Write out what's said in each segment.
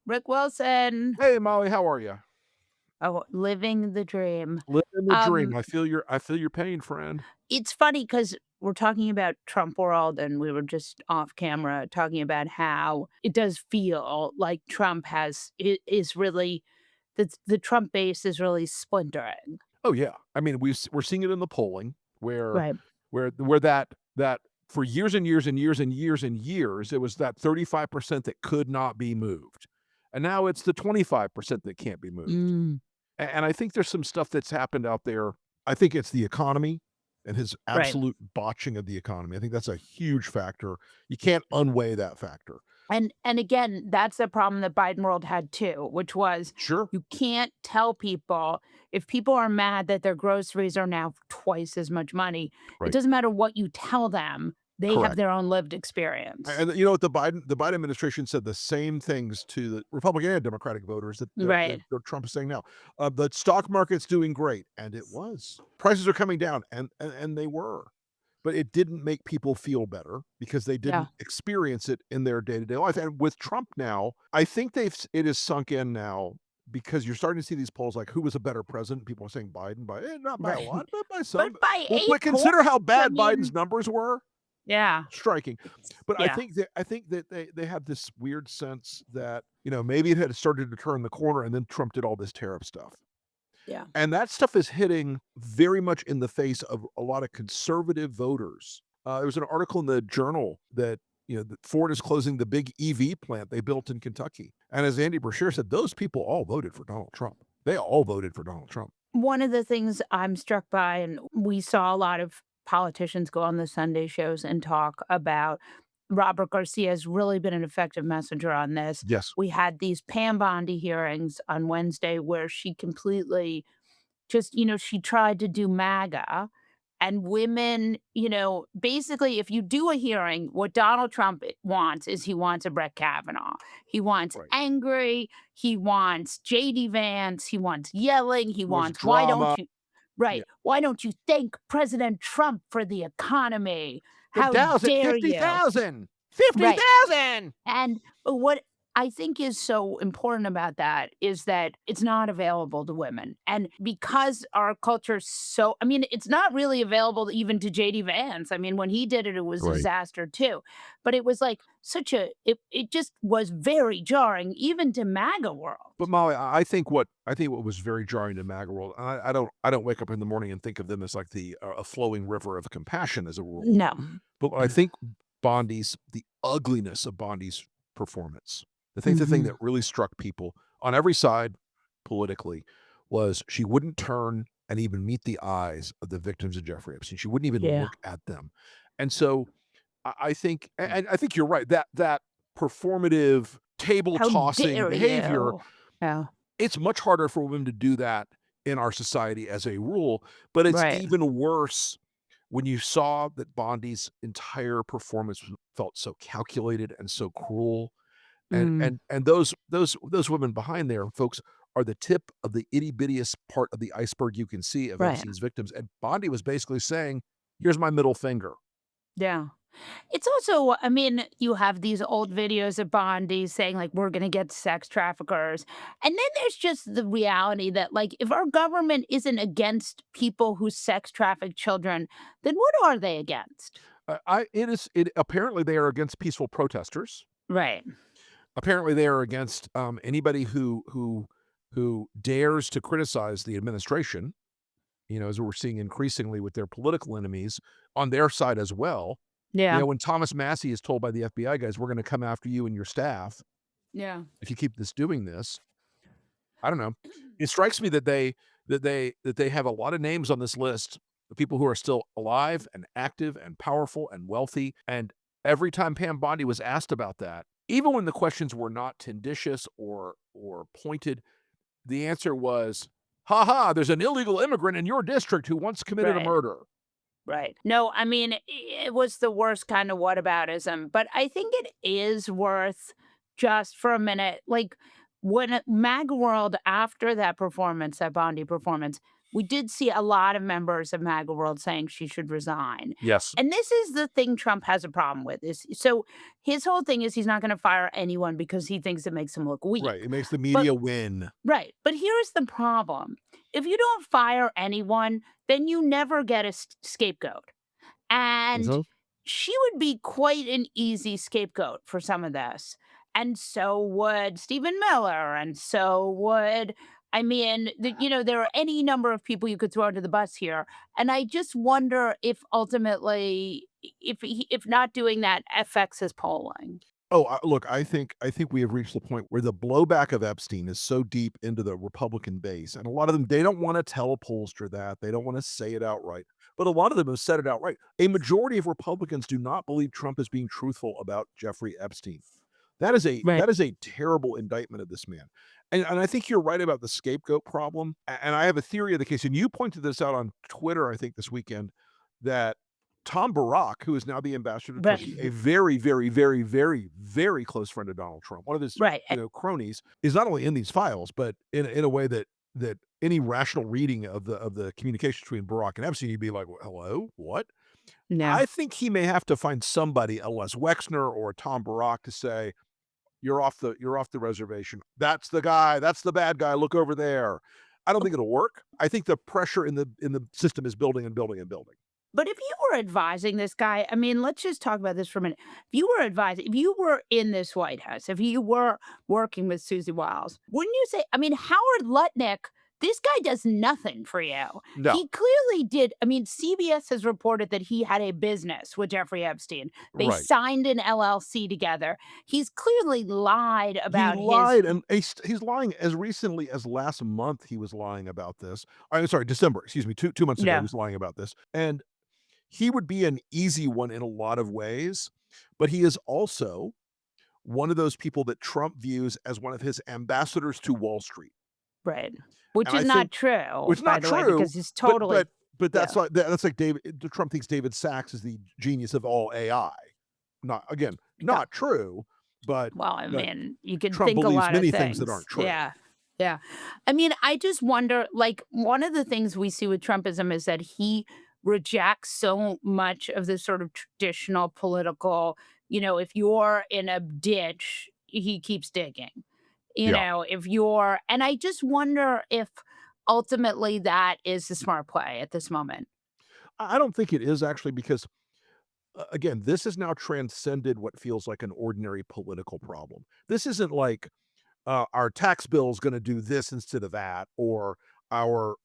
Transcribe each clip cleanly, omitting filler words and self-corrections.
Rick Wilson. Hey, Molly, how are you? Oh, living the dream. Living the dream. Um, I feel your pain, friend. it's funny because we're talking about Trump world, and we were just off camera talking about how it does feel like Trump is really the Trump base is really splintering. Oh, yeah. I mean, we're seeing it in the polling where Right. that for years and years and years and years and years, it was that 35% that could not be moved. And now it's the 25% that can't be moved. Mm, And I think there's some stuff that's happened out there. I think it's the economy and his right. absolute botching of the economy. I think that's a huge factor. You can't unweigh that factor. And again, that's the problem that Biden world had too, which was Sure. you can't tell people if people are mad that their groceries are now twice as much money, it Right. doesn't matter what you tell them, they have Correct. their own lived experience. And you know what, the Biden administration said the same things to the Republican and Democratic voters Right. that Trump is saying now. The stock market's doing great, and it was. Prices are coming down, and they were, but it didn't make people feel better because they Yeah. didn't experience it in their day-to-day life, and with Trump now, I think it is sunk in now because you're starting to see these polls like, who was a better president? People are saying Biden by not by a Right. lot, but by But some. by Well, 8 but consider points, how I bad Biden's mean, numbers were. yeah. Striking. But I Yeah. think that they have this weird sense that, maybe it had started to turn the corner and then Trump did all this tariff stuff. Yeah. And that stuff is hitting very much in the face of a lot of conservative voters. There was an article in the Journal that, that Ford is closing the big EV plant they built in Kentucky. And as Andy Brashear said, those people all voted for Donald Trump. They all voted for Donald Trump. One of the things I'm struck by, and we saw a lot of politicians go on the Sunday shows and talk about Robert Garcia has really been an effective messenger on this. Yes. We had these Pam Bondi hearings on Wednesday where she completely she tried to do MAGA and women, basically, if you do a hearing, what Donald Trump wants is he wants a Brett Kavanaugh. He wants Right. angry. He wants JD Vance. He wants yelling. He Was wants, why don't drama. you, Yeah. right? Why don't you thank President Trump for the economy? The How Dow's at dare you? 50,000. Right. 50,000. And what I think is so important about that is that it's not available to women. And because our culture's so I mean, it's not really available even to JD Vance. I mean, when he did it, it was a Right. disaster too. But it was like it just was very jarring even to MAGA But world. Molly, I think what was very jarring to MAGA world, and I don't wake up in the morning and think of them as like a flowing river of compassion as a rule. No. But I think the ugliness of Bondi's performance, the thing that Mhm. really struck people on every side politically was she wouldn't turn and even meet the eyes of the victims of Jeffrey Epstein. She wouldn't even Yeah. look at them. And so I think and I think you're right, that performative table How tossing dare behavior, you? Yeah. it's much harder for women to do that in our society as a rule, but it's Right. even worse when you saw that Bondi's entire performance felt so calculated and so cruel, and Mm. and and those women behind there, folks, are the tip of the itty bittiest part of the iceberg you can see of Right. Epstein's victims, and Bondi was basically saying, "Here's my middle finger." Yeah. It's also I mean, you have these old videos of Bondi saying, like, "We're gonna get sex traffickers," and then there's just the reality that, like, if our government isn't against people who sex traffic children, then what are they against? I it is it apparently they are against peaceful protesters. Right. Apparently, they are against, anybody who dares to criticize the administration, as we're seeing increasingly with their political enemies on their side as well. Yeah. When Thomas Massie is told by the FBI guys, "We're gonna come after you and your staff Yeah. if you keep doing this." I don't know. It strikes me that they have a lot of names on this list of people who are still alive and active and powerful and wealthy, and every time Pam Bondi was asked about that, even when the questions were not tenditious or pointed, the answer was, "Ha ha, there's an illegal immigrant in your district who once committed a Right. murder." Right. No, I mean, it was the worst kind of whataboutism, but I think it is worth just for a minute, like when MAGA World after that performance, that Bondi performance, we did see a lot of members of MAGA world saying she should resign. Yes. And this is the thing Trump has a problem with is so his whole thing is he's not going to fire anyone because he thinks it makes him look weak. Right. It makes the But media win. right, but here's the problem. If you don't fire anyone, then you never get a scapegoat. And Mhm. she would be quite an easy scapegoat for some of this. And so would Stephen Miller, and so would I mean, there are any number of people you could throw under the bus here. And I just wonder if ultimately, if not doing that affects his polling. Oh, look, I think we have reached the point where the blowback of Epstein is so deep into the Republican base, and a lot of them, they don't wanna tell a pollster that, they don't wanna say it outright, but a lot of them have said it outright. A majority of Republicans do not believe Trump is being truthful about Jeffrey Epstein. Right. That is a terrible indictment of this man, and I think you're right about the scapegoat problem, and I have a theory of the case, and you pointed this out on Twitter, I think, this weekend, that Tom Barak, who is now the ambassador to Right. Turkey, a very, very, very, very, very close friend of Donald Trump, one of his, Right. cronies, is not only in these files, but in a way that any rational reading of the communication between Barack and Epstein, you'd be like, "Well, hello? What?" No. I think he may have to find somebody, a Les Wexner or a Tom Barak, to say, you're off the reservation. That's the guy. That's the bad guy. Look over there." I don't think it'll work. I think the pressure in the system is building and building and building. But if you were advising this guy, I mean, let's just talk about this for a minute. If you were in this White House, if you were working with Susie Wiles, wouldn't you say, I mean, Howard Lutnick, this guy does nothing for you. No. He clearly did. I mean, CBS has reported that he had a business with Jeffrey Epstein. They Right. signed an LLC together. He's clearly lied He about his lied, and he's lying as recently as last month, he was lying about this. I'm sorry, December, excuse me, 2 months ago, he no, was lying about this, and he would be an easy one in a lot of ways, but he is also one of those people that Trump views as one of his ambassadors to Wall Street, right. Which and is I not think true, it's by not the way, true, because he's but totally, that's yeah. like Trump thinks David Sachs is the genius of all AI. Not again, Yeah. not true, but Well, I but mean, you can Trump think a believes lot of many things that things. aren't true. Yeah. Yeah. I mean, I just wonder like one of the things we see with Trumpism is that he rejects so much of the sort of traditional political, if you're in a ditch, he keeps digging. Yeah. If you're and I just wonder if ultimately that is the smart play at this moment. I don't think it is actually because again, this has now transcended what feels like an ordinary political problem. This isn't like our tax bill is going to do this instead of that, or our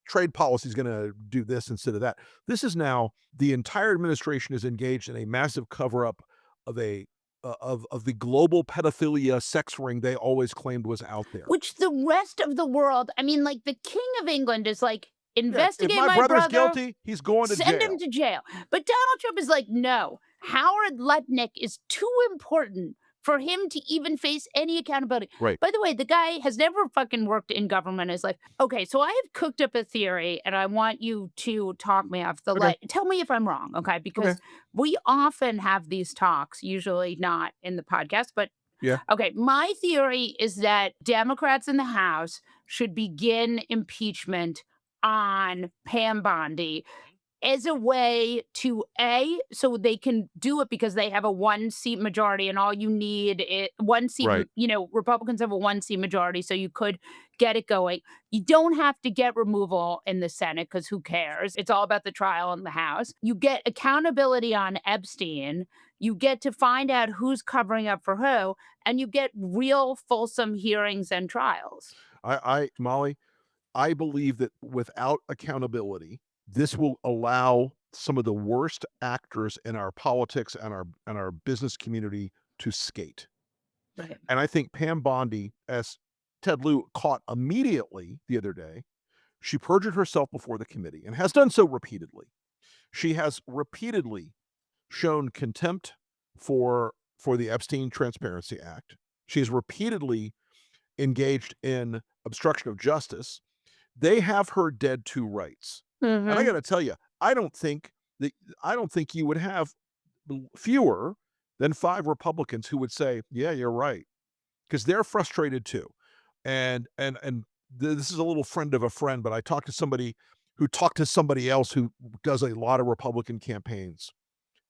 trade policy is going to do this instead of that. This is now the entire administration is engaged in a massive cover up of a of the global pedophilia sex ring they always claimed was out there. Which the rest of the world, I mean, like the King of England is like, Yeah, if investigate my my brother's brother. guilty, he's going to Send him jail. to jail. But Donald Trump is like, no, Howard Lutnick is too important for him to even face any accountability. Right. By the way, the guy has never fucking worked in government in his life. Okay, so I have cooked up a theory and I want you to talk me off the Okay. light. Tell me if I'm wrong, okay? Okay. Because we often have these talks, usually not in the podcast, but Yeah. okay. My theory is that Democrats in the House should begin impeachment on Pam Bondi as a way to so they can do it because they have a 1 seat majority and all you need is 1 seat, Right. Republicans have a 1 seat majority, so you could get it going. You don't have to get removal in the Senate because who cares? It's all about the trial in the House. You get accountability on Epstein. You get to find out who's covering up for who, and you get real fulsome hearings and trials. Molly, I believe that without accountability, this will allow some of the worst actors in our politics and our business community to skate. Right. And I think Pam Bondi, as Ted Lieu caught immediately the other day, she perjured herself before the committee and has done so repeatedly. She has repeatedly shown contempt for the Epstein Transparency Act. She has repeatedly engaged in obstruction of justice. They have her dead to rights. And I Mhm. gotta tell you, that I don't think you would have fewer than 5 Republicans who would say, "Yeah, you're right," because 'cause they're frustrated too. And this is a little friend of a friend, but I talked to somebody who talked to somebody else who does a lot of Republican campaigns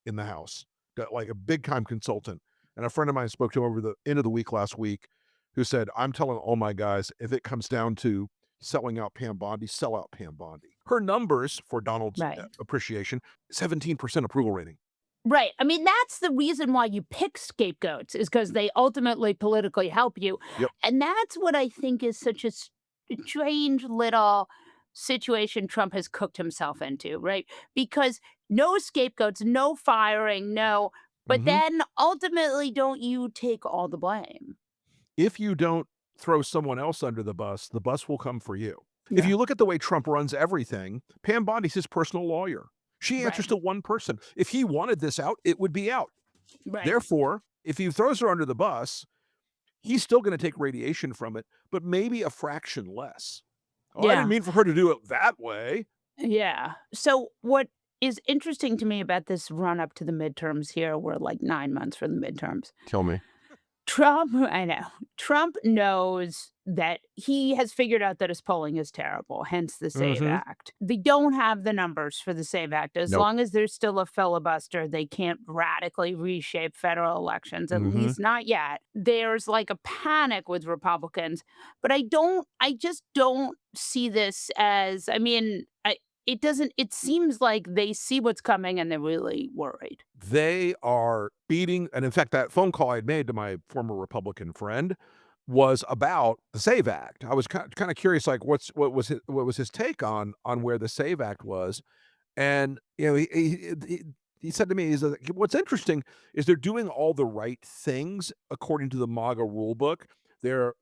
in the House, got like a big time consultant. And a friend of mine spoke to him over the end of the week last week who said, I'm telling all my guys, if it comes down to selling out Pam Bondi, sell out Pam Bondi. Her numbers for Donald's Right. appreciation, 17% approval rating. Right. I mean, that's the reason why you pick scapegoats is because they ultimately politically help you. Yep. And that's what I think is such a strange little situation Trump has cooked himself into, right? Because no scapegoats, no firing, no. But Mhm. then ultimately, don't you take all the blame? If you don't throw someone else under the bus will come for you. If Yeah. you look at the way Trump runs everything, Pam Bondi's his personal lawyer. She answers Right. to one person. If he wanted this out, it would be out. Right. Therefore, if he throws her under the bus, he's still gonna take radiation from it, but maybe a fraction less. "Oh, I didn't Yeah. mean for her to do it that way." Yeah. So what is interesting to me about this run up to the midterms here, we're like 9 months from the midterms. Tell me. Trump, I know. Trump knows that he has figured out that his polling is terrible, hence the SAVE Mhm. Act. They don't have the numbers for the SAVE Act. As Nope. long as there's still a filibuster, they can't radically reshape federal elections, at Mhm. least not yet. There's like a panic with Republicans, but I just don't see this as, it doesn't, it seems like they see what's coming and they're really worried. They are beating and in fact, that phone call I had made to my former Republican friend was about the SAVE Act. I was kinda curious, like, what was his take on where the SAVE Act was, and, you know, he said to me, he's like, "What's interesting is they're doing all the right things according to the MAGA rule book. They're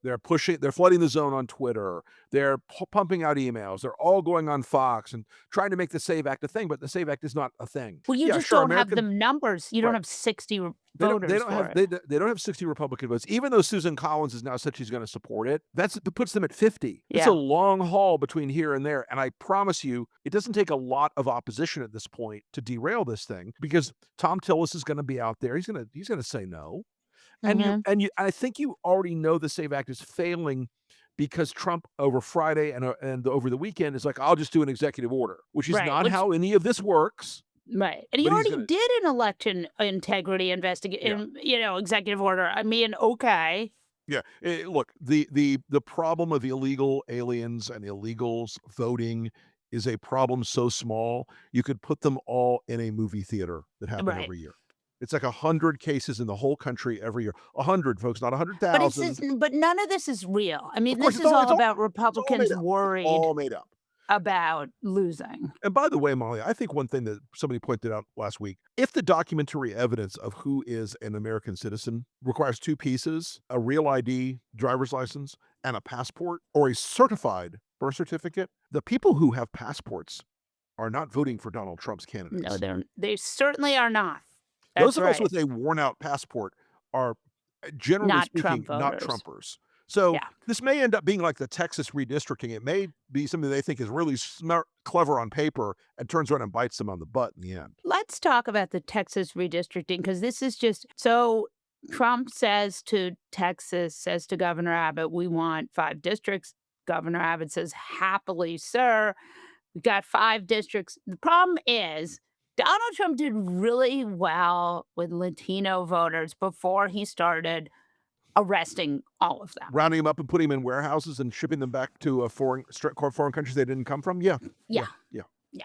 flooding the zone on Twitter. They're pumping out emails. They're all going on Fox and trying to make the SAVE Act a thing, but the SAVE Act is not a thing." Well, you Yeah, just sure, don't have the American numbers. You don't right. have 60 They voters don't for have it. they don't have 60 Republican votes, even though Susan Collins has now said she's gonna support it. That puts them at 50. It's a Yeah. long haul between here and there, and I promise you, it doesn't take a lot of opposition at this point to derail this thing because Tom Tillis is gonna be out there. He's gonna say no. Mhm. I think you already know the SAVE Act is failing because Trump over Friday and over the weekend is like, "I'll just do an executive order," which is Right, not which how any of this works, right, and he but he's already gonna did an election integrity yeah. executive order. I mean, okay. Yeah, look, the problem of illegal aliens and illegals voting is a problem so small, you could put them all in a movie theater that happen Right. every year. It's like 100 cases in the whole country every year. 100, folks, not But it's just 100,000. but none of this is real. I Of mean, course, this is all about it's all Republicans made up. It's worried all made up. about losing. And by the way, Molly, I think one thing that somebody pointed out last week, if the documentary evidence of who is an American citizen requires two pieces, a real ID, driver's license, and a passport or a certified birth certificate, the people who have passports are not voting for Donald Trump's No, candidates. they certainly are not. Those That's of us right. with a worn out passport are, generally Not speaking, Trump not voters. Trumpers. So Yeah. this may end up being like the Texas redistricting. It may be something they think is really smart, clever on paper, and turns around and bites them on the butt in the end. Let's talk about the Texas redistricting because this is just so Trump says to Texas, says to Governor Abbott, we want 5 districts. Governor Abbott says, happily, sir, we got 5 districts. The problem is, Donald Trump did really well with Latino voters before he started arresting all of them. Rounding them up and putting them in warehouses and shipping them back to a foreign countries they didn't come from? Yeah, Yeah. yeah, yeah. Yeah.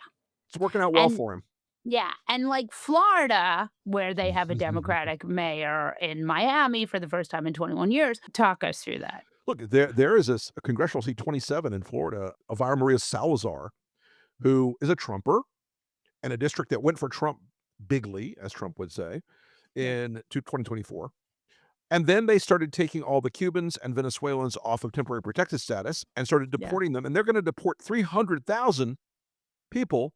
It's working out well And for him. yeah, and like Florida, where they have a Democratic mayor in Miami for the first time in 21 years. Talk us through that. Look, there is a congressional seat 27 in Florida, Elvira Maria Salazar, who is a Trumper in a district that went for Trump bigly, as Trump would say, Yeah. in 2024. And then they started taking all the Cubans and Venezuelans off of temporary protected status and started Yeah. deporting them, and they're gonna deport 300,000 people.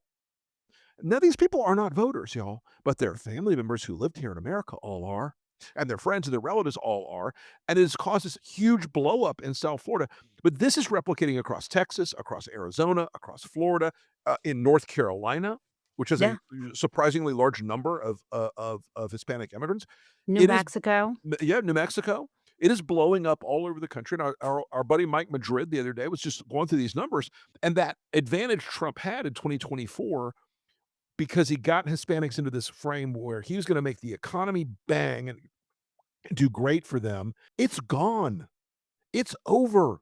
Now, these people are not voters, y'all, but their family members who lived here in America all are, and their friends and their relatives all are, and it has caused this huge blow up in South Florida. But this is replicating across Texas, across Arizona, across Florida, in North Carolina, which has a Yeah. surprisingly large number of Hispanic immigrants. New It is, Mexico. yeah, New Mexico. It is blowing up all over the country, and our buddy Mike Madrid the other day was just going through these numbers, and that advantage Trump had in 2024 because he got Hispanics into this frame where he was gonna make the economy bang and do great for them, it's gone. It's over.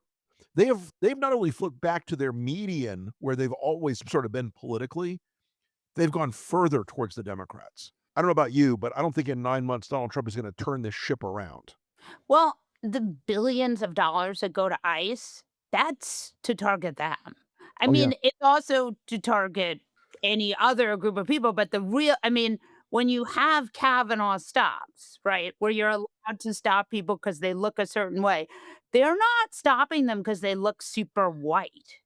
They've not only flipped back to their median where they've always sort of been politically, they've gone further towards the Democrats. I don't know about you, but I don't think in 9 months Donald Trump is gonna turn this ship around. Well, the billions of dollars that go to ICE, that's to target them. I Oh, yeah. mean, it's also to target any other group of people, but the real I mean, when you have Kavanaugh stops, right, where you're allowed to stop people because they look a certain way, they're not stopping them because they look super white.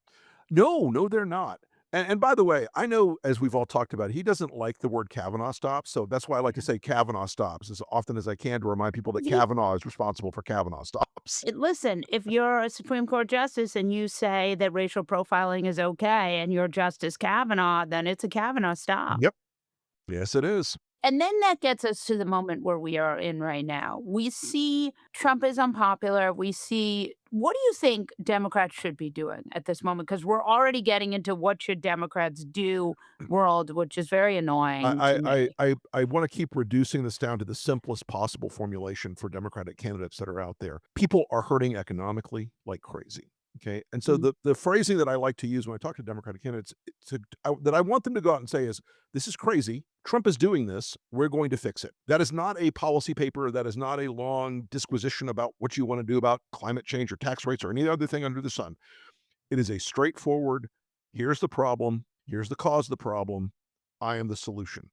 No, no, they're not. And by the way, I know as we've all talked about, he doesn't like the word Kavanaugh stops, so that's why I like to say Kavanaugh stops as often as I can to remind people that Yeah. Kavanaugh is responsible for Kavanaugh stops. Listen, if you're a Supreme Court justice and you say that racial profiling is okay and you're Justice Kavanaugh, then it's a Kavanaugh stop. Yep. Yes, it is. And then that gets us to the moment where we are in right now. We see Trump is unpopular. We see what do you think Democrats should be doing at this moment? Because we're already getting into what should Democrats do world, which is very annoying to me. I wanna keep reducing this down to the simplest possible formulation for Democratic candidates that are out there. People are hurting economically like crazy, okay? And so Mm, the phrasing that I like to use when I talk to Democratic candidates that I want them to go out and say is, "This is crazy. Trump is doing this. We're going to fix it." That is not a policy paper. That is not a long disquisition about what you wanna do about climate change or tax rates or any other thing under the sun. It is a straightforward, "Here's the problem. Here's the cause of the problem. I am the solution."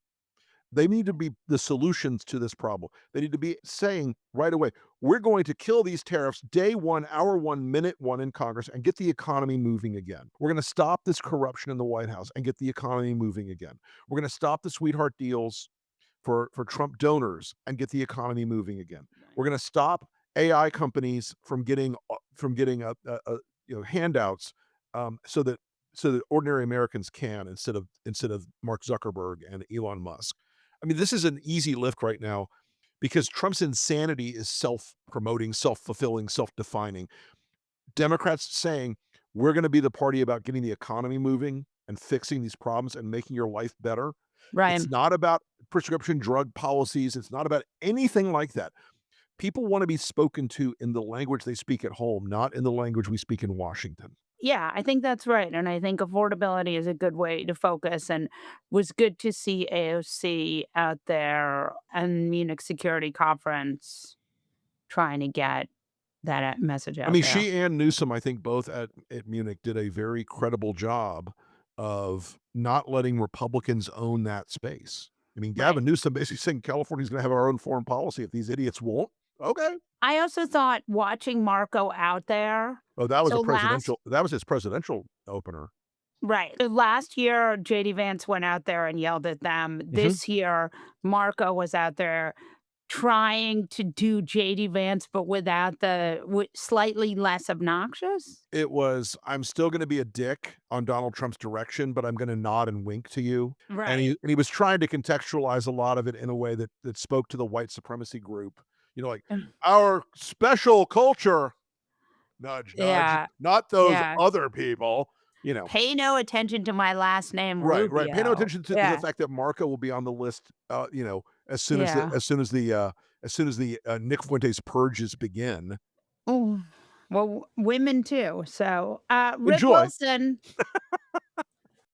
They need to be the solutions to this problem. They need to be saying right away, "We're going to kill these tariffs day 1, hour 1, minute 1 in Congress and get the economy moving again. We're gonna stop this corruption in the White House and get the economy moving again. We're gonna stop the sweetheart deals for Trump donors and get the economy moving again. right. We're gonna stop AI companies from getting handouts, so that ordinary Americans can instead of Mark Zuckerberg and Elon Musk. I mean, this is an easy lift right now because Trump's insanity is self-promoting, self-fulfilling, self-defining. Democrats saying, "We're gonna be the party about getting the economy moving and fixing these problems and making your life better." Right. It's not about prescription drug policies, it's not about anything like that. People wanna be spoken to in the language they speak at home, not in the language we speak in Washington. Yeah, I think that's right. And I think affordability is a good way to focus and was good to see AOC out there and Munich Security Conference trying to get that message I out mean, there. she and Newsom, I think both at Munich did a very credible job of not letting Republicans own that space. I mean, Right. Gavin Newsom basically saying California's gonna have our own foreign policy if these idiots won't. Okay. I also thought watching Marco out there. Oh, So last that was his presidential opener. right. So last year, JD Vance went out there and yelled at them. Mhm. This year, Marco was out there trying to do JD Vance, but without slightly less obnoxious. It was, "I'm still gonna be a dick on Donald Trump's direction, but I'm gonna nod and wink to you." Right. And he was trying to contextualize a lot of it in a way that spoke to the white supremacy group. You know, like, "Our special culture, nudge, nudge, Yeah, not those yeah. other people," you know? Pay no attention to my last name, Right, right. Pay no Rubio. attention to the Yeah, fact that Marco will be on the list, yeah. as soon as the, Nick Fuentes purges begin. Ooh, well, women too. So, Rip Enjoy. Wilson